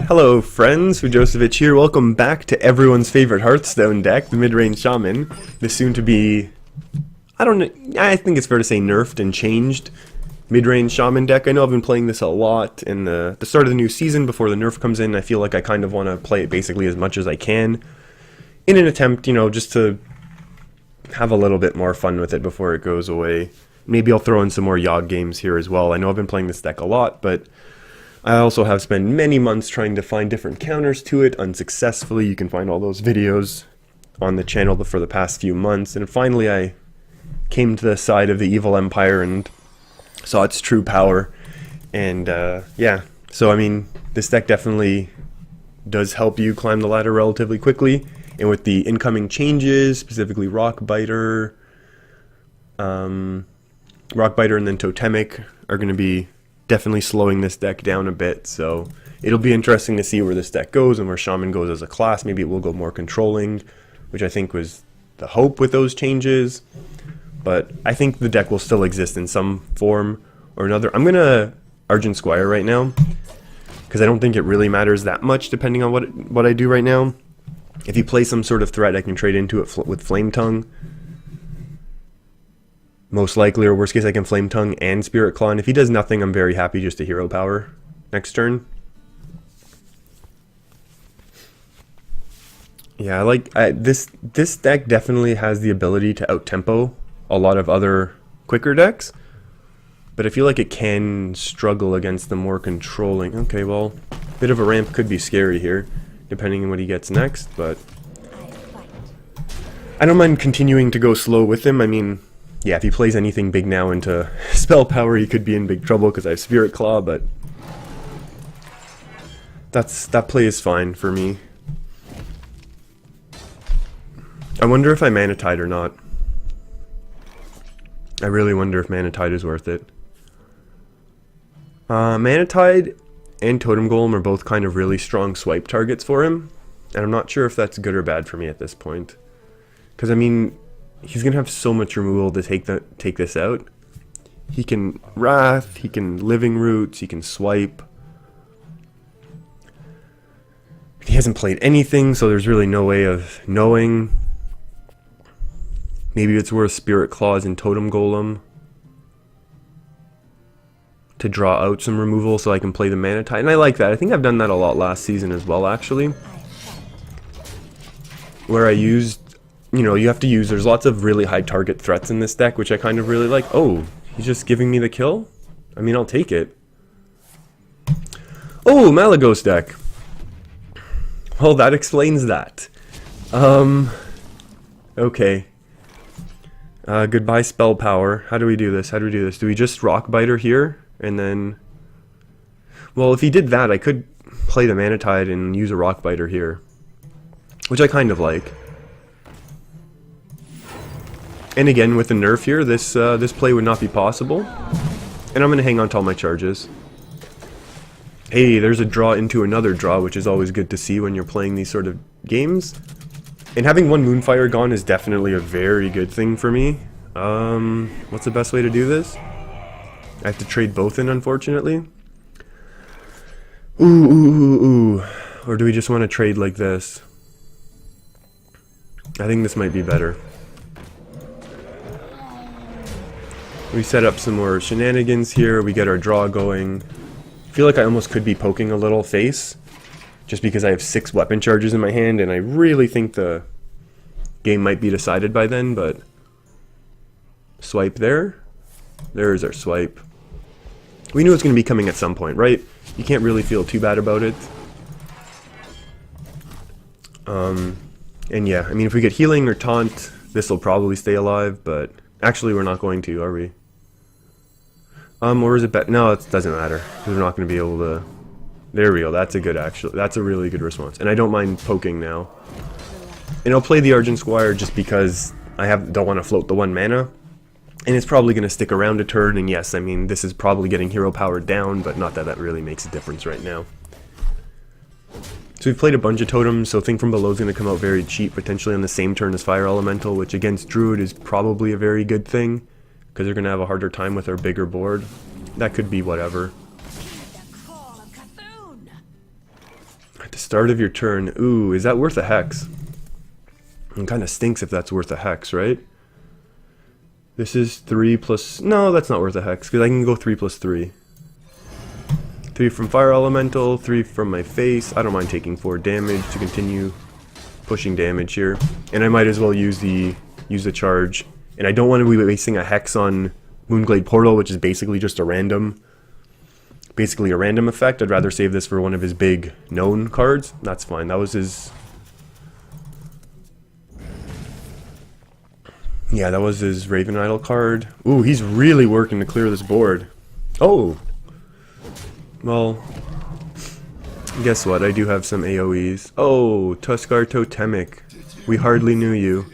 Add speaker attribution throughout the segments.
Speaker 1: Hello friends, Fujosovich here. Welcome back to everyone's favorite Hearthstone deck, the Midrange Shaman. The soon to be, I think it's fair to say nerfed and changed Midrange Shaman deck. I know I've been playing this a lot in the start of the new season before the nerf comes in. I feel like I kind of want to play it basically as much as I can in an attempt, just to have a little bit more fun with it before it goes away. Maybe I'll throw in some more Yogg games here as well. I know I've been playing this deck a lot, but I also have spent many months trying to find different counters to it unsuccessfully. You can find all those videos on the channel for the past few months. And finally I came to the side of the evil empire and saw its true power. And yeah, so I mean, this deck definitely does help you climb the ladder relatively quickly. And with the incoming changes, specifically Rockbiter and then Totemic are going to be definitely slowing this deck down a bit, so it'll be interesting to see where this deck goes and where Shaman goes as a class. Maybe it will go more controlling, which I think was the hope with those changes, but I think the deck will still exist in some form or another. I'm gonna Argent Squire right now because I don't think it really matters that much depending on what I do right now. If you play some sort of threat, I can trade into it with Flame Tongue. Most likely, or worst case, I can Flame Tongue and Spirit Claw. And if he does nothing, I'm very happy just to Hero Power next turn. Yeah, this deck definitely has the ability to out-tempo a lot of other quicker decks. But I feel like it can struggle against the more controlling. Okay, well, a bit of a ramp could be scary here, depending on what he gets next. But I don't mind continuing to go slow with him. I mean, yeah, if he plays anything big now into spell power, he could be in big trouble because I have Spirit Claw, but that play is fine for me. I wonder if I Mana Tide or not. I really wonder if Mana Tide is worth it. Mana Tide and Totem Golem are both kind of really strong swipe targets for him, and I'm not sure if that's good or bad for me at this point. Because, I mean, he's going to have so much removal to take this out. He can Wrath, he can Living Roots, he can Swipe. He hasn't played anything, so there's really no way of knowing. Maybe it's worth Spirit Claws and Totem Golem to draw out some removal so I can play the Mana Tide. And I like that. I think I've done that a lot last season as well, actually. Where I used, you have to use, there's lots of really high target threats in this deck, which I kind of really like. Oh, he's just giving me the kill? I mean, I'll take it. Oh, Malagos deck. Well, that explains that. Okay. Goodbye spell power. How do we do this? Do we just Rockbiter here? And then, well, if he did that, I could play the Mana Tide and use a Rockbiter here, which I kind of like. And again, with the nerf here, this play would not be possible. And I'm going to hang on to all my charges. Hey, there's a draw into another draw, which is always good to see when you're playing these sort of games. And having one Moonfire gone is definitely a very good thing for me. What's the best way to do this? I have to trade both in, unfortunately. Ooh. Or do we just want to trade like this? I think this might be better. We set up some more shenanigans here. We get our draw going. I feel like I almost could be poking a little face, just because I have 6 weapon charges in my hand, and I really think the game might be decided by then, but swipe there. There's our swipe. We knew it was going to be coming at some point, right? You can't really feel too bad about it. And yeah, I mean, if we get healing or taunt, this will probably stay alive, but actually we're not going to, are we? Or is it better? No, it doesn't matter, because we're not going to be able to. There we go. That's a really good response. And I don't mind poking now. And I'll play the Argent Squire just because I don't want to float the 1 mana. And it's probably going to stick around a turn. And yes, I mean, this is probably getting hero power down, but not that really makes a difference right now. So we've played a bunch of totems, so Thing from Below is going to come out very cheap, potentially on the same turn as Fire Elemental, which against Druid is probably a very good thing, because they're going to have a harder time with our bigger board. That could be whatever. At the start of your turn. Ooh, is that worth a hex? It kind of stinks if that's worth a hex, right? This is 3 plus... No, that's not worth a hex, because I can go 3 plus 3. 3 from Fire Elemental, 3 from my face. I don't mind taking 4 damage to continue pushing damage here. And I might as well use the charge. And I don't want to be wasting a hex on Moonglade Portal, which is basically just a random... Basically a random effect. I'd rather save this for one of his big known cards. That's fine. That was his... Yeah, that was his Raven Idol card. Ooh, he's really working to clear this board. Oh! Well, guess what? I do have some AoEs. Oh, Tuskar Totemic. We hardly knew you.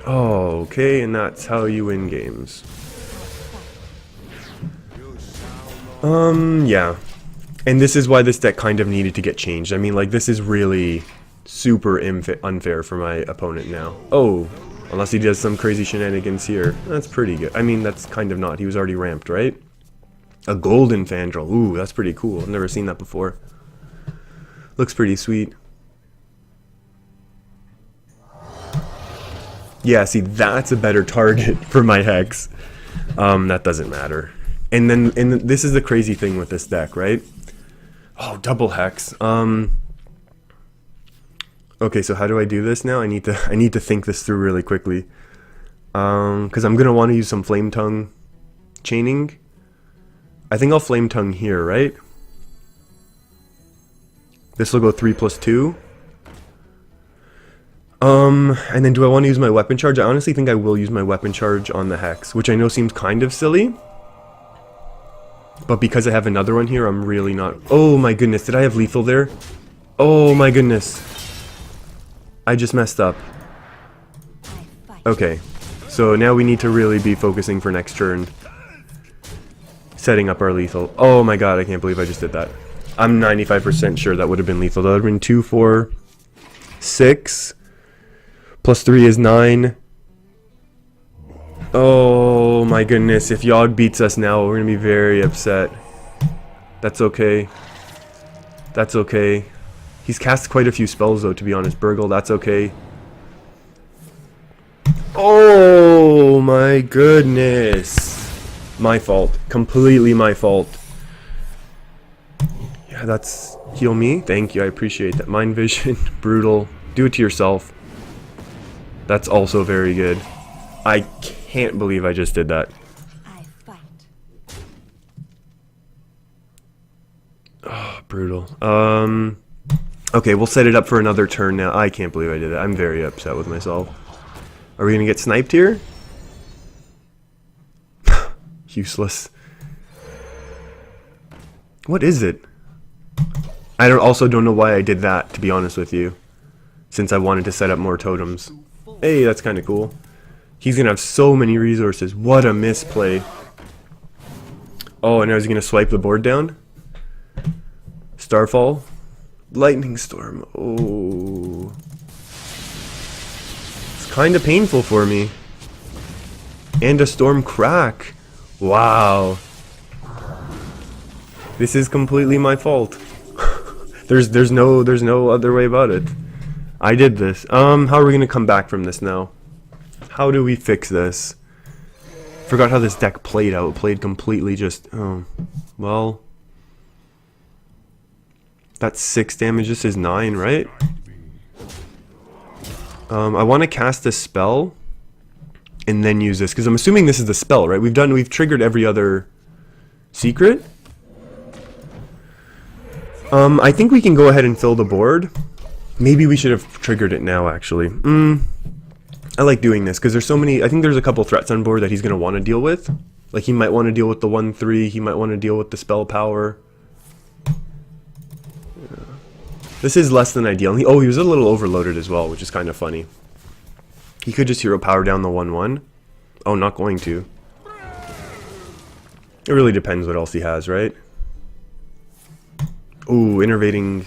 Speaker 1: Oh, okay, and that's how you win games. Yeah. And this is why this deck kind of needed to get changed. I mean, like, this is really super unfair for my opponent now. Oh, unless he does some crazy shenanigans here. That's pretty good. I mean, that's kind of not. He was already ramped, right? A golden Fandral. Ooh, that's pretty cool. I've never seen that before. Looks pretty sweet. Yeah, see, that's a better target for my Hex. That doesn't matter. And this is the crazy thing with this deck, right? Oh, double Hex. Okay, so how do I do this now? I need to think this through really quickly. Because I'm gonna want to use some Flame Tongue chaining. I think I'll Flame Tongue here, right? This will go 3 plus 2. And then do I want to use my weapon charge? I honestly think I will use my weapon charge on the Hex, which I know seems kind of silly. But because I have another one here, I'm really not... Oh my goodness, did I have lethal there? Oh my goodness. I just messed up. Okay, so now we need to really be focusing for next turn. Setting up our lethal. Oh my god, I can't believe I just did that. I'm 95% sure that would have been lethal. That would have been 2, 4, 6. Plus 3 is 9. Oh my goodness, if Yogg beats us now, we're going to be very upset. That's okay. That's okay. He's cast quite a few spells though, to be honest. Burgle, that's okay. Oh my goodness. My fault. Completely my fault. Yeah, that's... Heal me? Thank you, I appreciate that. Mind Vision, Brutal. Do it to yourself. That's also very good. I can't believe I just did that. Oh, brutal. Okay, we'll set it up for another turn now. I can't believe I did it. I'm very upset with myself. Are we gonna get sniped here? Useless. What is it? I also don't know why I did that, to be honest with you. Since I wanted to set up more totems. Hey, that's kind of cool. He's gonna have so many resources. What a misplay. Oh, and I was gonna swipe the board down. Starfall. Lightning Storm. Oh. It's kind of painful for me. And a Storm Crack. Wow. This is completely my fault. there's no other way about it. I did this. How are we gonna come back from this now? How do we fix this? Forgot how this deck played out. It played completely just... Oh. Well... That's 6 damage. This is 9, right? I want to cast a spell and then use this because I'm assuming this is the spell, right? We've triggered every other secret. I think we can go ahead and fill the board. Maybe we should have triggered it now, actually. I like doing this because there's so many. I think there's a couple threats on board that he's going to want to deal with. Like he might want to deal with the 1/3. He might want to deal with the spell power. This is less than ideal. He was a little overloaded as well, which is kind of funny. He could just hero power down the 1/1. Oh, not going to. It really depends what else he has, right? Ooh, innervating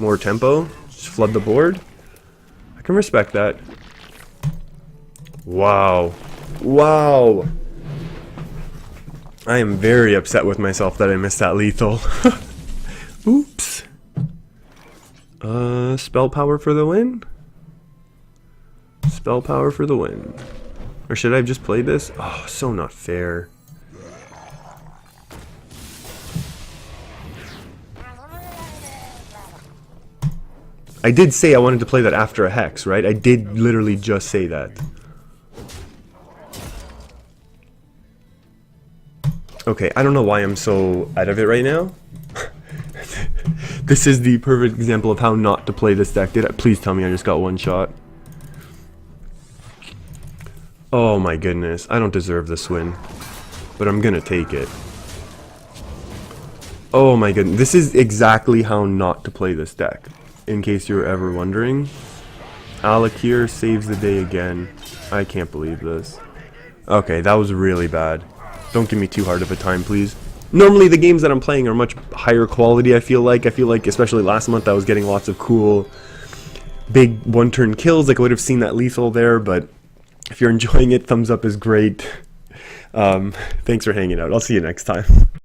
Speaker 1: more tempo. Just flood the board. I can respect that. Wow. Wow. I am very upset with myself that I missed that lethal. Oops. Spell power for the win? Spell power for the win. Or should I have just played this? Oh, so not fair. I did say I wanted to play that after a hex, right? I did literally just say that. Okay, I don't know why I'm so out of it right now. This is the perfect example of how not to play this deck. Please tell me I just got one shot. Oh my goodness, I don't deserve this win, but I'm gonna take it. Oh my goodness, this is exactly how not to play this deck, in case you were ever wondering. Alec here saves the day again. I can't believe this. Okay, that was really bad. Don't give me too hard of a time, please. Normally the games that I'm playing are much higher quality, I feel like, especially last month I was getting lots of cool big one-turn kills. Like I would have seen that lethal there, but if you're enjoying it, thumbs up is great. Thanks for hanging out. I'll see you next time.